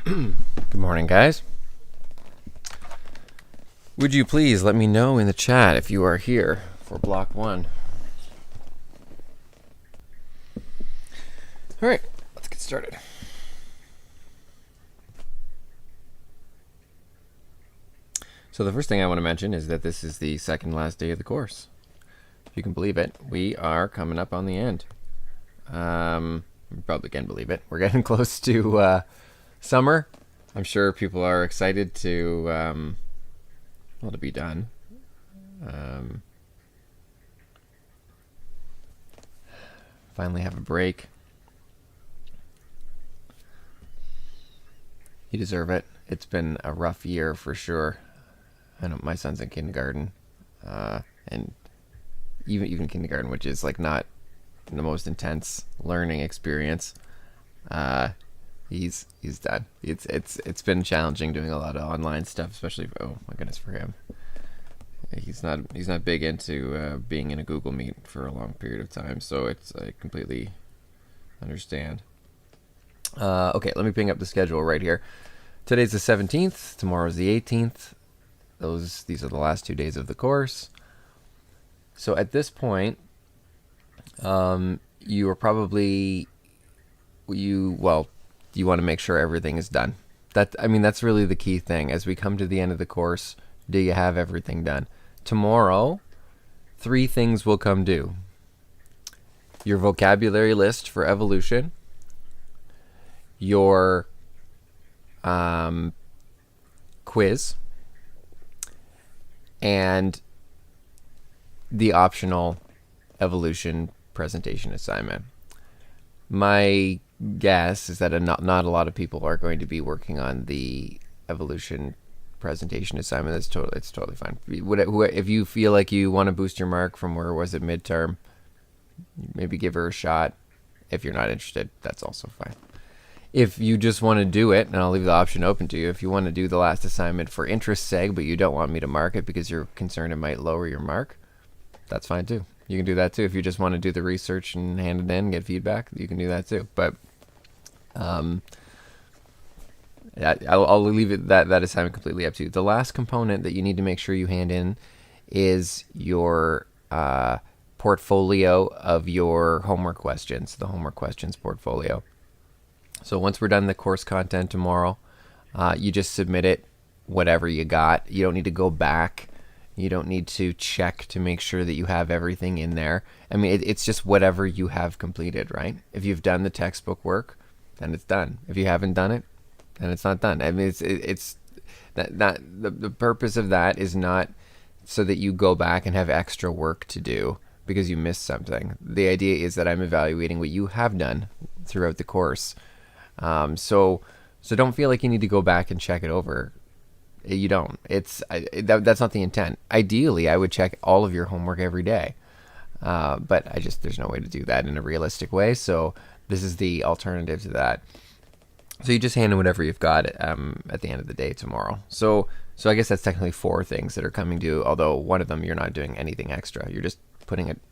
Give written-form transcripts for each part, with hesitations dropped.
Good morning, guys. Would you please let me know in the chat if you are here for block 1? All right, let's get started. So the first thing I want to mention is that this is the second last day of the course. If you can believe it, we are coming up on the end. You probably can believe it. We're getting close to summer. I'm sure people are excited to to be done. Finally have a break. You deserve it. It's been a rough year for sure. I know my son's in kindergarten, and even kindergarten, which is like not the most intense learning experience. He's done. It's been challenging doing a lot of online stuff, especially oh my goodness for him. He's not big into being in a Google Meet for a long period of time, so I completely understand. Okay, let me bring up the schedule right here. Today's the 17th. Tomorrow's the 18th. These are the last 2 days of the course. So at this point, you are probably you want to make sure everything is done. That's really the key thing. As we come to the end of the course, do you have everything done? Tomorrow, 3 things will come due. Your vocabulary list for evolution, your quiz, and the optional evolution presentation assignment. My guess is that not a lot of people are going to be working on the evolution presentation assignment. It's totally fine. If you feel like you want to boost your mark from where was it midterm, maybe give her a shot. If you're not interested, that's also fine. If you just want to do it, and I'll leave the option open to you, if you want to do the last assignment for interest sake, but you don't want me to mark it because you're concerned it might lower your mark, that's fine too. You can do that too. If you just want to do the research and hand it in, get feedback, you can do that too. But I'll leave it that assignment completely up to you. The last component that you need to make sure you hand in is your portfolio of your homework questions, the homework questions portfolio. So once we're done the course content tomorrow, you just submit it, whatever you got. You don't need to go back. You don't need to check to make sure that you have everything in there. I mean, it's just whatever you have completed, right? If you've done the textbook work, then it's done. If you haven't done it, then it's not done. I mean, the purpose of that is not so that you go back and have extra work to do because you missed something. The idea is that I'm evaluating what you have done throughout the course. So don't feel like you need to go back and check it over. You don't. That's not the intent. Ideally, I would check all of your homework every day, but there's no way to do that in a realistic way. So this is the alternative to that. So you just hand in whatever you've got at the end of the day tomorrow. So I guess that's technically 4 things that are coming due. Although one of them you're not doing anything extra. You're just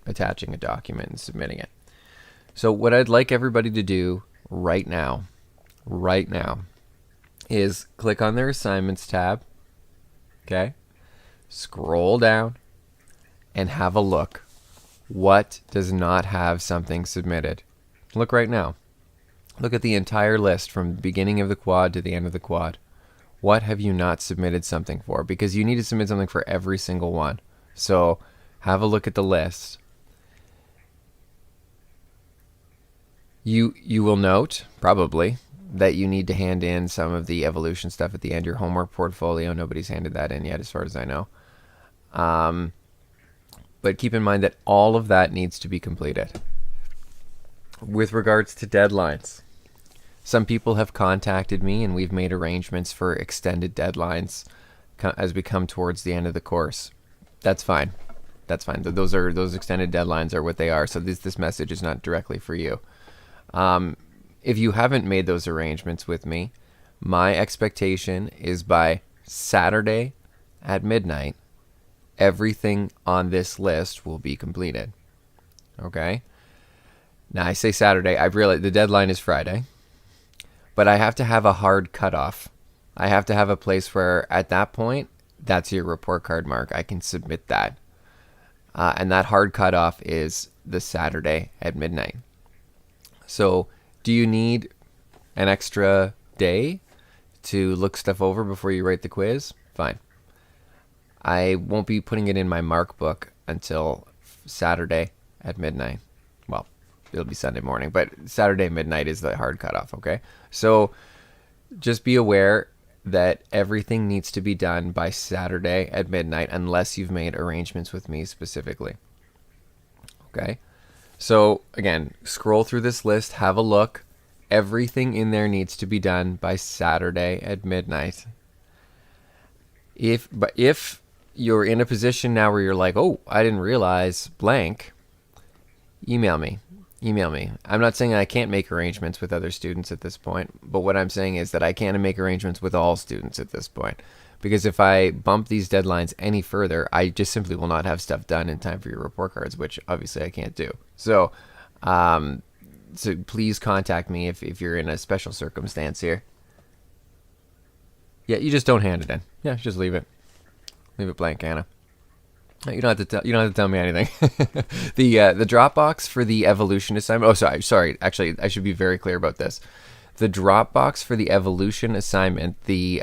attaching a document and submitting it. So what I'd like everybody to do right now, is click on their assignments tab, okay? Scroll down and have a look. What does not have something submitted? Look right now. Look at the entire list from the beginning of the quad to the end of the quad. What have you not submitted something for? Because you need to submit something for every single one. So have a look at the list. You will note, probably, that you need to hand in some of the evolution stuff at the end. Your homework portfolio, nobody's handed that in yet as far as I know. But keep in mind that all of that needs to be completed. With regards to deadlines, some people have contacted me and we've made arrangements for extended deadlines as we come towards the end of the course. That's fine. Those extended deadlines are what they are. So this message is not directly for you. If you haven't made those arrangements with me, my expectation is by Saturday at midnight, everything on this list will be completed. Okay? Now, I say Saturday. I've realized the deadline is Friday. but I have to have a hard cutoff. I have to have a place where at that point, that's your report card mark. I can submit that. And that hard cutoff is the Saturday at midnight. So do you need an extra day to look stuff over before you write the quiz? Fine. I won't be putting it in my mark book until Saturday at midnight. Well, it'll be Sunday morning, but Saturday midnight is the hard cutoff, okay? So just be aware that everything needs to be done by Saturday at midnight unless you've made arrangements with me specifically. Okay? So again, scroll through this list, have a look. Everything in there needs to be done by Saturday at midnight. If you're in a position now where you're like, oh, I didn't realize blank, email me. I'm not saying I can't make arrangements with other students at this point, but what I'm saying is that I can't make arrangements with all students at this point. Because if I bump these deadlines any further, I just simply will not have stuff done in time for your report cards, which obviously I can't do. So, so please contact me if you're in a special circumstance here. Yeah, you just don't hand it in. Yeah, just leave it. Leave it blank, Anna. You don't have to tell me anything. The Dropbox for the evolution assignment. Oh, sorry. Actually, I should be very clear about this. The Dropbox for the evolution assignment, the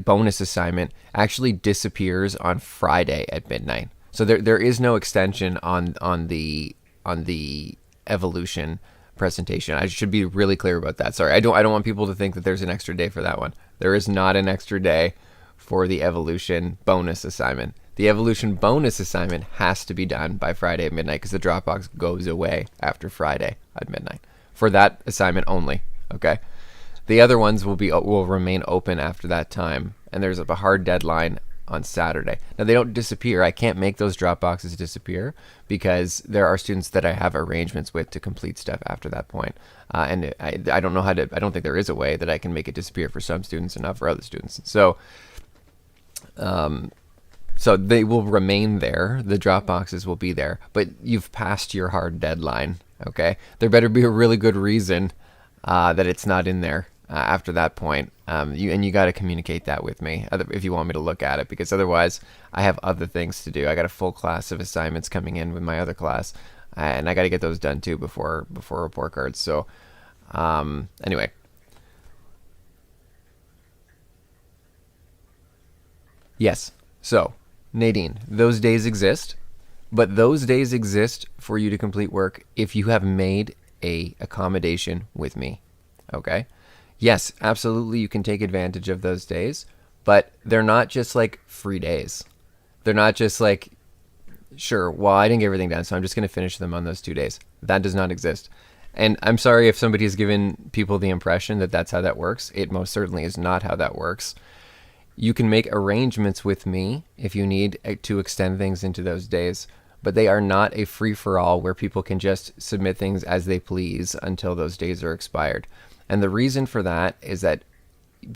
bonus assignment, actually disappears on Friday at midnight. So there is no extension on the evolution presentation. I should be really clear about that. Sorry, I don't want people to think that there's an extra day for that one. There is not an extra day for the evolution bonus assignment. The evolution bonus assignment has to be done by Friday at midnight because the Dropbox goes away after Friday at midnight for that assignment only. Okay, the other ones will remain open after that time, and there's a hard deadline on Saturday. Now they don't disappear. I can't make those Dropboxes disappear because there are students that I have arrangements with to complete stuff after that point, and I don't know how to. I don't think there is a way that I can make it disappear for some students and not for other students. So. So they will remain there. The Dropboxes will be there, but you've passed your hard deadline. Okay, there better be a really good reason that it's not in there after that point. You got to communicate that with me if you want me to look at it, because otherwise I have other things to do. I got a full class of assignments coming in with my other class, and I got to get those done too before report cards. So anyway. Yes. So, Nadine, those days exist, but those days exist for you to complete work if you have made a accommodation with me. Okay? Yes, absolutely you can take advantage of those days, but they're not just like free days. They're not just like, sure, well, I didn't get everything done, so I'm just going to finish them on those 2 days. That does not exist. And I'm sorry if somebody has given people the impression that that's how that works. It most certainly is not how that works. You can make arrangements with me if you need to extend things into those days, but they are not a free-for-all where people can just submit things as they please until those days are expired. And the reason for that is that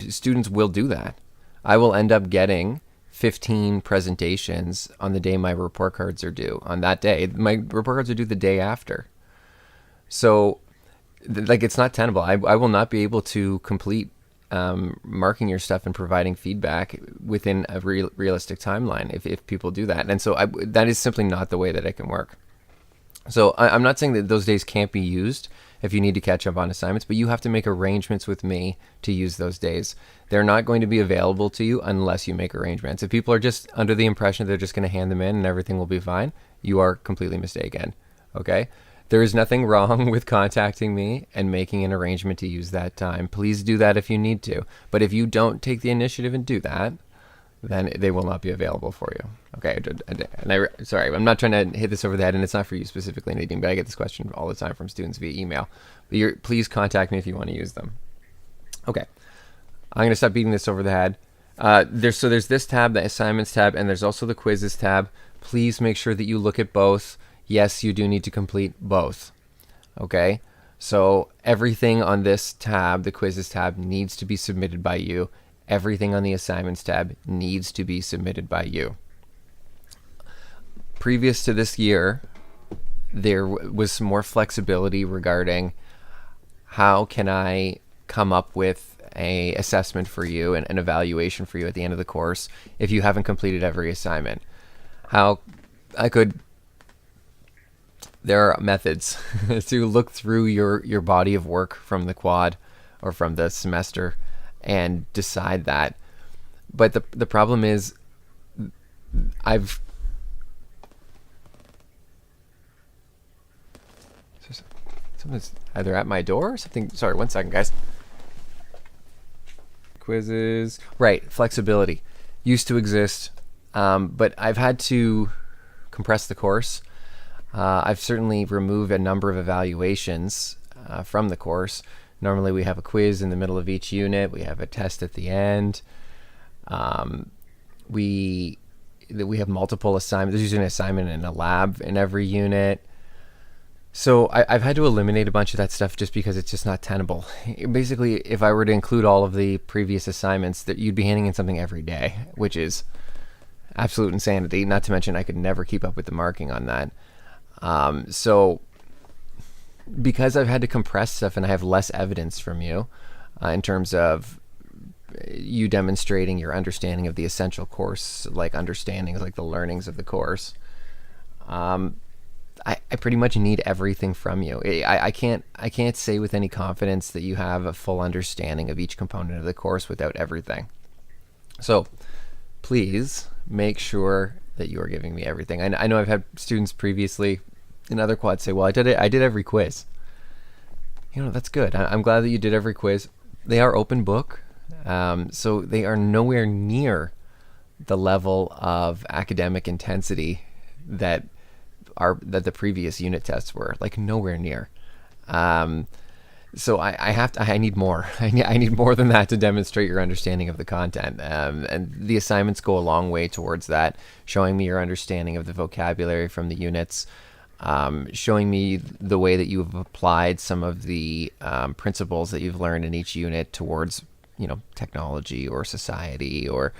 students will do that. I will end up getting 15 presentations on the day my report cards are due. On that day, my report cards are due the day after. So, like, it's not tenable. I will not be able to complete marking your stuff and providing feedback within a realistic timeline if people do that. And so that is simply not the way that it can work. So I'm not saying that those days can't be used if you need to catch up on assignments, but you have to make arrangements with me to use those days. They're not going to be available to you unless you make arrangements. If people are just under the impression they're just going to hand them in and everything will be fine, you are completely mistaken. Okay? There is nothing wrong with contacting me and making an arrangement to use that time. Please do that if you need to. But if you don't take the initiative and do that, then they will not be available for you. Okay, and sorry, I'm not trying to hit this over the head, and it's not for you specifically, Nadine, but I get this question all the time from students via email. But please contact me if you want to use them. Okay, I'm going to stop beating this over the head. There's this tab, the assignments tab, and there's also the quizzes tab. Please make sure that you look at both. Yes, you do need to complete both. Okay, so everything on this tab, the quizzes tab, needs to be submitted by you. Everything on the assignments tab needs to be submitted by you. Previous to this year, there was some more flexibility regarding how can I come up with a assessment for you and an evaluation for you at the end of the course if you haven't completed every assignment? How I could, there are methods to look through your body of work from the quad or from the semester and decide that. But the problem is someone's either at my door or something. Sorry, 1 second, guys. Quizzes. Right, flexibility used to exist, but I've had to compress the course. I've certainly removed a number of evaluations from the course. Normally we have a quiz in the middle of each unit. We have a test at the end. We have multiple assignments. There's usually an assignment in a lab in every unit. So I've had to eliminate a bunch of that stuff just because it's just not tenable. Basically, if I were to include all of the previous assignments, that you'd be handing in something every day, which is absolute insanity. Not to mention I could never keep up with the marking on that. So because I've had to compress stuff and I have less evidence from you in terms of you demonstrating your understanding of the essential course, like understandings, like the learnings of the course, I pretty much need everything from you. I can't say with any confidence that you have a full understanding of each component of the course without everything. So please make sure that you are giving me everything. I know I've had students previously in other quads say, well, I did every quiz. You know, that's good. I'm glad that you did every quiz. They are open book, so they are nowhere near the level of academic intensity that the previous unit tests were, like nowhere near. So I need more. I need more than that to demonstrate your understanding of the content. And the assignments go a long way towards that, showing me your understanding of the vocabulary from the units, showing me the way that you have applied some of the principles that you've learned in each unit towards, technology or society or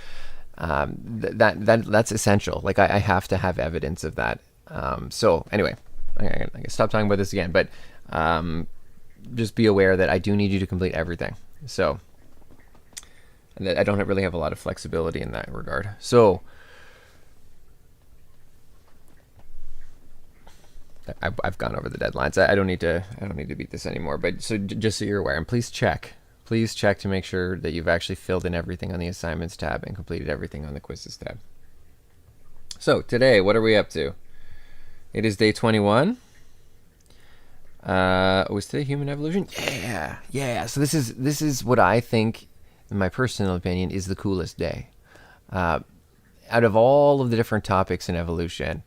that's essential. Like I have to have evidence of that. So anyway, I can stop talking about this again, but just be aware that I do need you to complete everything. So and that I don't really have a lot of flexibility in that regard. So I've gone over the deadlines. I don't need to beat this anymore. But so just so you're aware, and please check to make sure that you've actually filled in everything on the assignments tab and completed everything on the quizzes tab. So today, what are we up to? It is day 21. Was today human evolution? Yeah. So this is what I think, in my personal opinion, is the coolest day. Out of all of the different topics in evolution,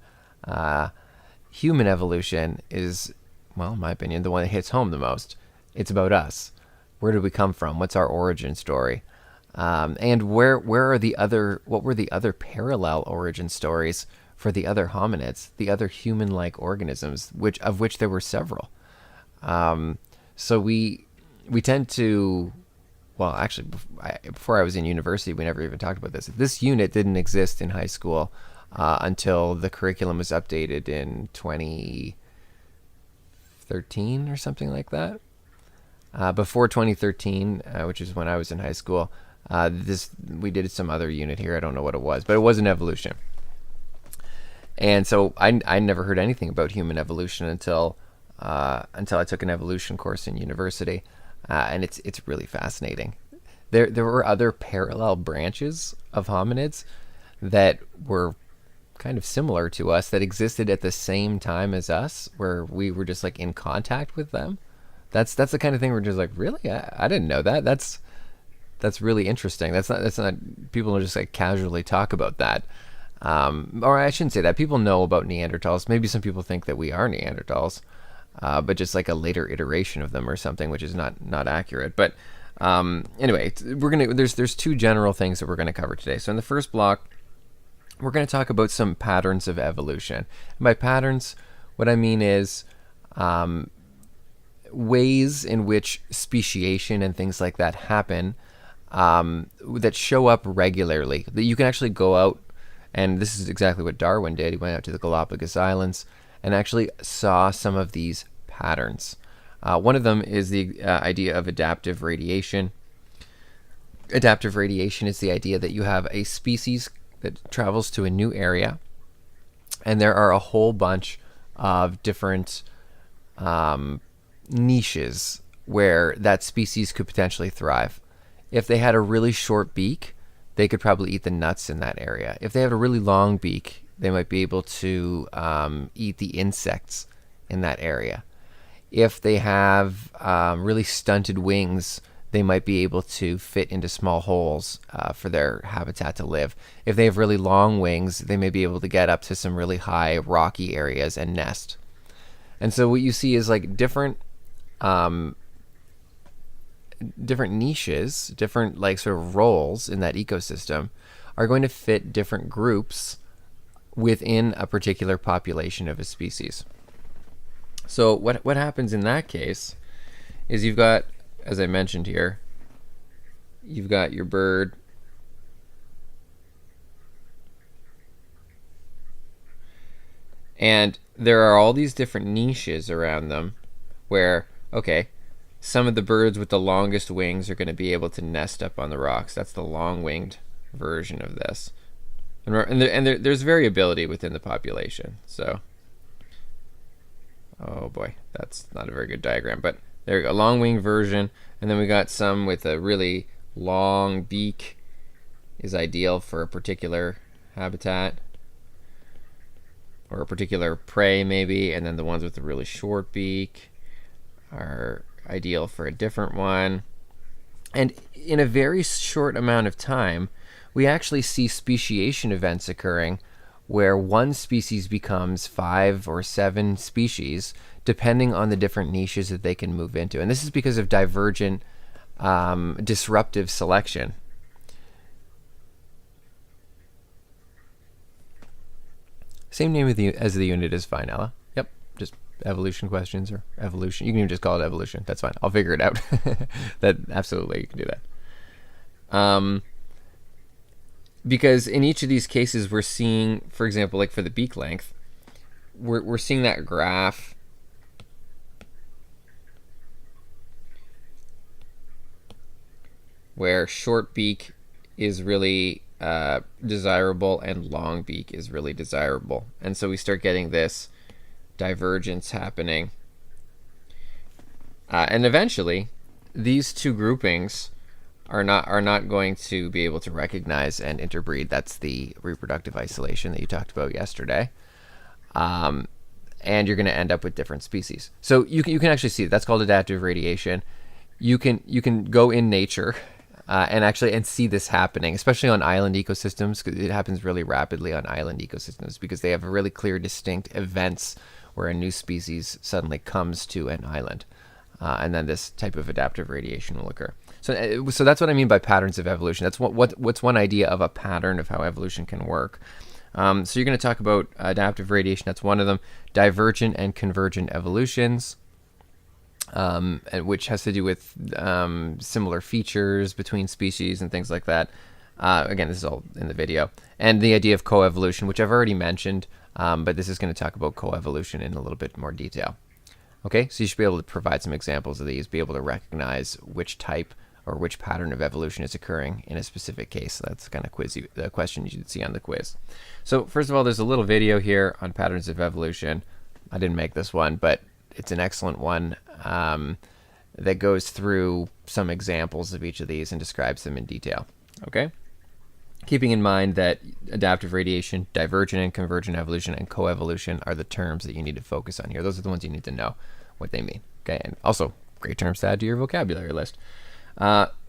human evolution is, well, in my opinion, the one that hits home the most. It's about us. Where did we come from? What's our origin story? And what were the other parallel origin stories for the other hominids, the other human-like organisms, of which there were several. So we tend to, well, actually, before I was in university, we never even talked about this. This unit didn't exist in high school until the curriculum was updated in 2013 or something like that. Before 2013, which is when I was in high school, we did some other unit here. I don't know what it was, but it was an evolution. And so I never heard anything about human evolution until I took an evolution course in university, and it's really fascinating. There were other parallel branches of hominids that were kind of similar to us that existed at the same time as us, where we were just like in contact with them. That's the kind of thing we're just like, really? I didn't know that. That's really interesting. That's not people just like casually talk about that. Or I shouldn't say that. People know about Neanderthals. Maybe some people think that we are Neanderthals, but just like a later iteration of them or something, which is not accurate. But anyway, there's two general things that we're gonna cover today. So in the first block, we're gonna talk about some patterns of evolution. And by patterns, what I mean is ways in which speciation and things like that happen, that show up regularly. That you can actually go out. And this is exactly what Darwin did. He went out to the Galapagos Islands and actually saw some of these patterns. One of them is the idea of adaptive radiation. Adaptive radiation is the idea that you have a species that travels to a new area, and there are a whole bunch of different niches where that species could potentially thrive. If they had a really short beak, they could probably eat the nuts in that area. If they had a really long beak, they might be able to eat the insects in that area. If they have really stunted wings, they might be able to fit into small holes for their habitat to live. If they have really long wings, they may be able to get up to some really high rocky areas and nest. And so what you see is like different niches, different like sort of roles in that ecosystem are going to fit different groups within a particular population of a species. So what happens in that case is you've got, as I mentioned here, you've got your bird, and there are all these different niches around them where, okay, some of the birds with the longest wings are going to be able to nest up on the rocks. That's the long-winged version of this. And there's variability within the population. So, oh boy, that's not a very good diagram, but there you go, long-winged version. And then we got some with a really long beak is ideal for a particular habitat or a particular prey maybe. And then the ones with the really short beak are ideal for a different one. And in a very short amount of time, we actually see speciation events occurring where one species becomes 5 or 7 species, depending on the different niches that they can move into. And this is because of divergent disruptive selection. Same name as the unit is fine, Ella. Yep, just evolution questions or evolution. You can even just call it evolution. That's fine. I'll figure it out. That absolutely, you can do that. Because in each of these cases, we're seeing, for example, like for the beak length, we're seeing that graph where short beak is really desirable and long beak is really desirable. And so we start getting this divergence happening. And eventually, these two groupings are not going to be able to recognize and interbreed. That's the reproductive isolation that you talked about yesterday. And you're going to end up with different species. So you can actually see that's called adaptive radiation. You can go in nature and see this happening, especially on island ecosystems. It happens really rapidly on island ecosystems because they have really clear, distinct events where a new species suddenly comes to an island, and then this type of adaptive radiation will occur. So that's what I mean by patterns of evolution. That's what's one idea of a pattern of how evolution can work. So you're going to talk about adaptive radiation. That's one of them. Divergent and convergent evolutions, which has to do with similar features between species and things like that. Again, this is all in the video. And the idea of coevolution, which I've already mentioned, but this is going to talk about coevolution in a little bit more detail. Okay, so you should be able to provide some examples of these, be able to recognize which type or which pattern of evolution is occurring in a specific case. That's the kind of the question you should see on the quiz. So first of all, there's a little video here on patterns of evolution. I didn't make this one, but it's an excellent one that goes through some examples of each of these and describes them in detail. Okay? Keeping in mind that adaptive radiation, divergent and convergent evolution, and coevolution are the terms that you need to focus on here. Those are the ones you need to know what they mean. Okay, and also great terms to add to your vocabulary list.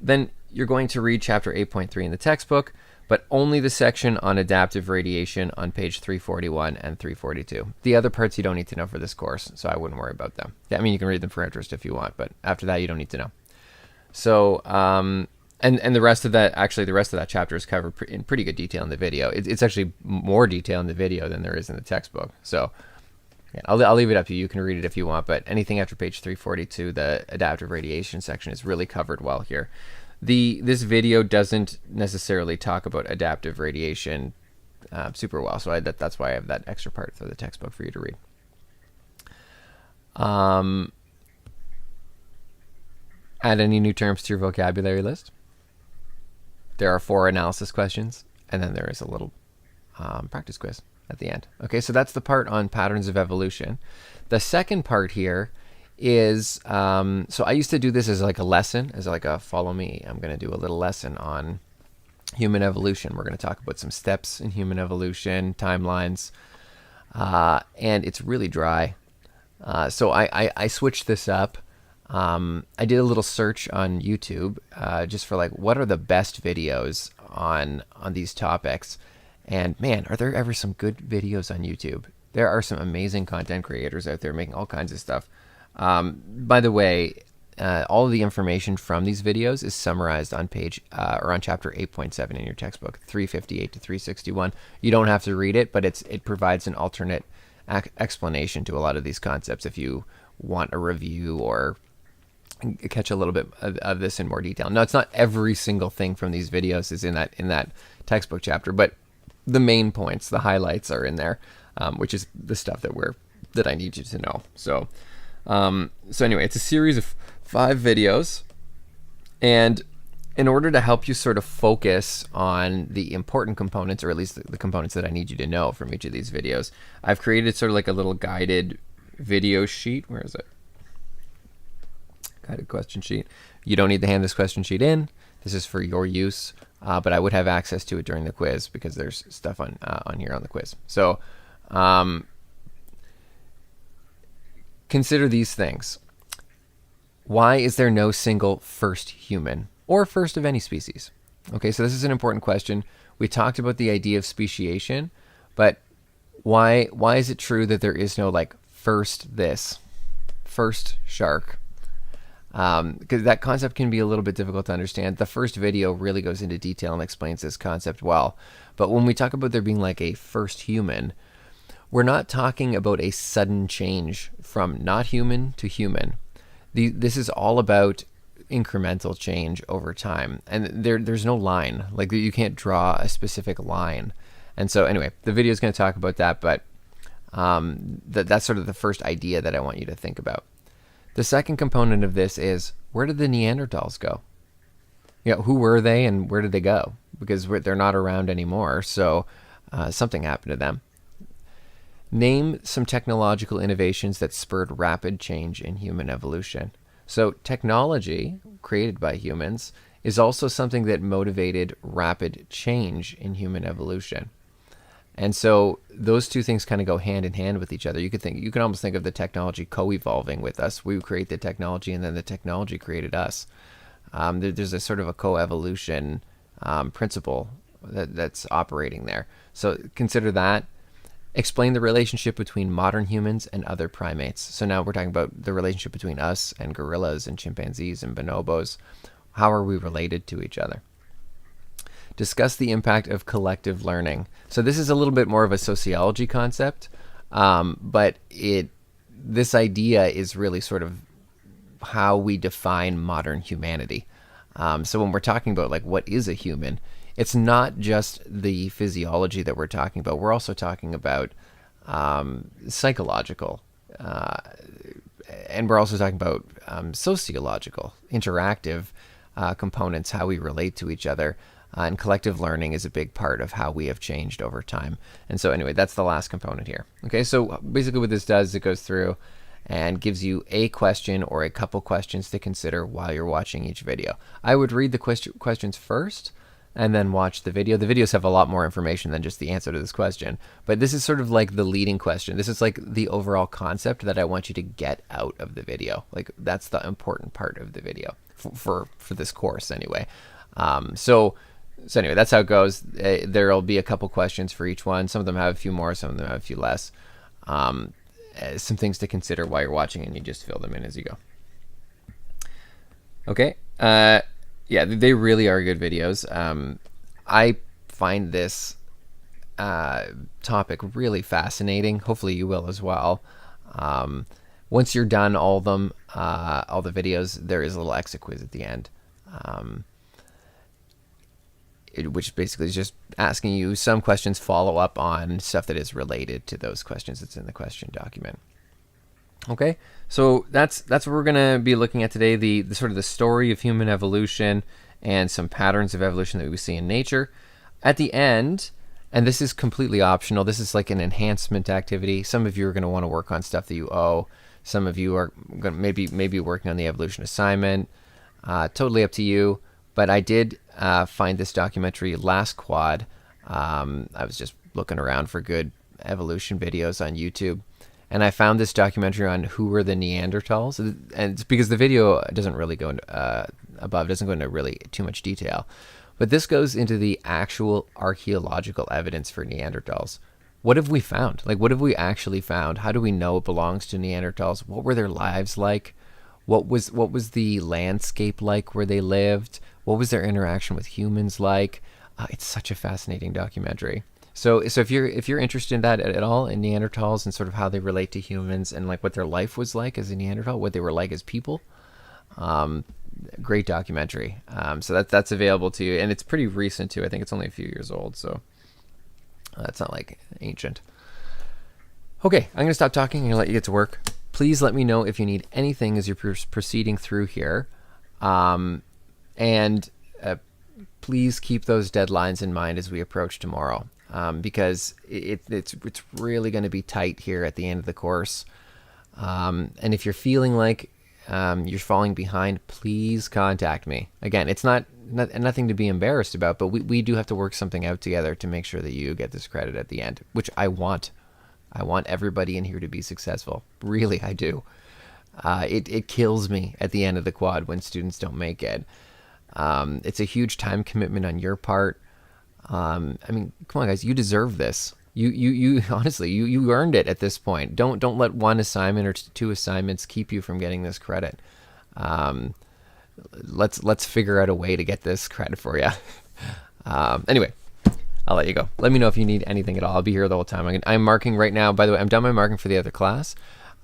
Then you're going to read chapter 8.3 in the textbook, but only the section on adaptive radiation on page 341 and 342. The other parts you don't need to know for this course, so I wouldn't worry about them. Yeah, I mean, you can read them for interest if you want, but after that, you don't need to know. So, and the rest of that chapter is covered in pretty good detail in the video. It's actually more detail in the video than there is in the textbook. So yeah, I'll leave it up to you. You can read it if you want, but anything after page 342, the adaptive radiation section is really covered well here. This video doesn't necessarily talk about adaptive radiation super well, so that's why I have that extra part for the textbook for you to read. Add any new terms to your vocabulary list. There are 4 analysis questions, and then there is a little practice quiz at the end. Okay, so that's the part on patterns of evolution. The second part here is, so I used to do this as like a lesson, as like a follow me. I'm going to do a little lesson on human evolution. We're going to talk about some steps in human evolution, timelines, and it's really dry. So I switched this up. I did a little search on YouTube just for like what are the best videos on these topics, and man, are there ever some good videos on YouTube? There are some amazing content creators out there making all kinds of stuff. By the way, all of the information from these videos is summarized on page or on chapter 8.7 in your textbook, 358 to 361. You don't have to read it, but it provides an alternate explanation to a lot of these concepts if you want a review or catch a little bit of this in more detail. Now, it's not every single thing from these videos is in that textbook chapter, but the main points, the highlights are in there, which is the stuff that I need you to know. So anyway, it's a series of 5 videos, and in order to help you sort of focus on the important components, or at least the components that I need you to know from each of these videos, I've created sort of like a little guided video sheet. Where is it? Guided question sheet. You don't need to hand this question sheet in. This is for your use, but I would have access to it during the quiz because there's stuff on here on the quiz. So consider these things. Why is there no single first human or first of any species? Okay, so this is an important question. We talked about the idea of speciation, but why is it true that there is no like first shark? Because that concept can be a little bit difficult to understand. The first video really goes into detail and explains this concept well. But when we talk about there being like a first human, we're not talking about a sudden change from not human to human. This is all about incremental change over time. And there's no line. Like you can't draw a specific line. And so anyway, the video is going to talk about that, but that's sort of the first idea that I want you to think about. The second component of this is, where did the Neanderthals go? You know, who were they and where did they go? Because they're not around anymore, so something happened to them. Name some technological innovations that spurred rapid change in human evolution. So technology created by humans is also something that motivated rapid change in human evolution. And so those two things kind of go hand in hand with each other. You can almost think of the technology co-evolving with us. We create the technology, and then the technology created us. There's a sort of a co-evolution principle that's operating there. So consider that. Explain the relationship between modern humans and other primates. So now we're talking about the relationship between us and gorillas and chimpanzees and bonobos. How are we related to each other? Discuss the impact of collective learning. So this is a little bit more of a sociology concept, but this idea is really sort of how we define modern humanity. So when we're talking about like what is a human, it's not just the physiology that we're talking about. We're also talking about psychological, and we're also talking about sociological, interactive components, how we relate to each other. And collective learning is a big part of how we have changed over time. And so anyway, that's the last component here. Okay, so basically what this does is it goes through and gives you a question or a couple questions to consider while you're watching each video. I would read the questions first and then watch the video. The videos have a lot more information than just the answer to this question, but this is sort of like the leading question. This is like the overall concept that I want you to get out of the video. Like that's the important part of the video for this course anyway. So anyway, that's how it goes. There'll be a couple questions for each one. Some of them have a few more, some of them have a few less. Some things to consider while you're watching, and you just fill them in as you go. Okay. Yeah, they really are good videos. I find this topic really fascinating. Hopefully you will as well. Once you're done all of them, all the videos, there is a little exit quiz at the end. Which basically is just asking you some questions, follow up on stuff that is related to those questions that's in the question document. Okay, so that's what we're gonna be looking at today. The sort of the story of human evolution and some patterns of evolution that we see in nature. At the end, and this is completely optional. This is like an enhancement activity. Some of you are going to want to work on stuff that you owe. Some of you are going to maybe working on the evolution assignment. Totally up to you. But I did find this documentary last quad. I was just looking around for good evolution videos on YouTube, and I found this documentary on who were the Neanderthals. And it's because the video doesn't really go into, doesn't go into really too much detail. But this goes into the actual archaeological evidence for Neanderthals. What have we found? Like, what have we actually found? How do we know it belongs to Neanderthals? What were their lives like? What was the landscape like where they lived? What was their interaction with humans like? It's such a fascinating documentary. So if you're interested in that at all, in Neanderthals and sort of how they relate to humans and like what their life was like as a Neanderthal, what they were like as people, great documentary. So that's available to you, and it's pretty recent too. I think it's only a few years old, so that's not like ancient. Okay, I'm gonna stop talking. I'm gonna let you get to work. Please let me know if you need anything as you're proceeding through here, and please keep those deadlines in mind as we approach tomorrow, because it's really going to be tight here at the end of the course. And if you're feeling like you're falling behind, please contact me. Again, it's nothing to be embarrassed about, but we do have to work something out together to make sure that you get this credit at the end, which I want. I want everybody in here to be successful. Really, I do. It kills me at the end of the quad when students don't make it. It's a huge time commitment on your part. I mean, come on, guys, you deserve this. You honestly, you earned it at this point. Don't let one assignment or two assignments keep you from getting this credit. Let's figure out a way to get this credit for you. Anyway, I'll let you go. Let me know if you need anything at all. I'll be here the whole time. I'm marking right now. By the way, I'm done my marking for the other class,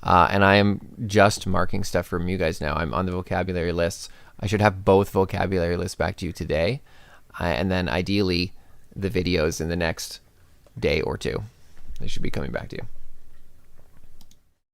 and I am just marking stuff from you guys now. I'm on the vocabulary lists. I should have both vocabulary lists back to you today, and then ideally the videos in the next day or two. They should be coming back to you.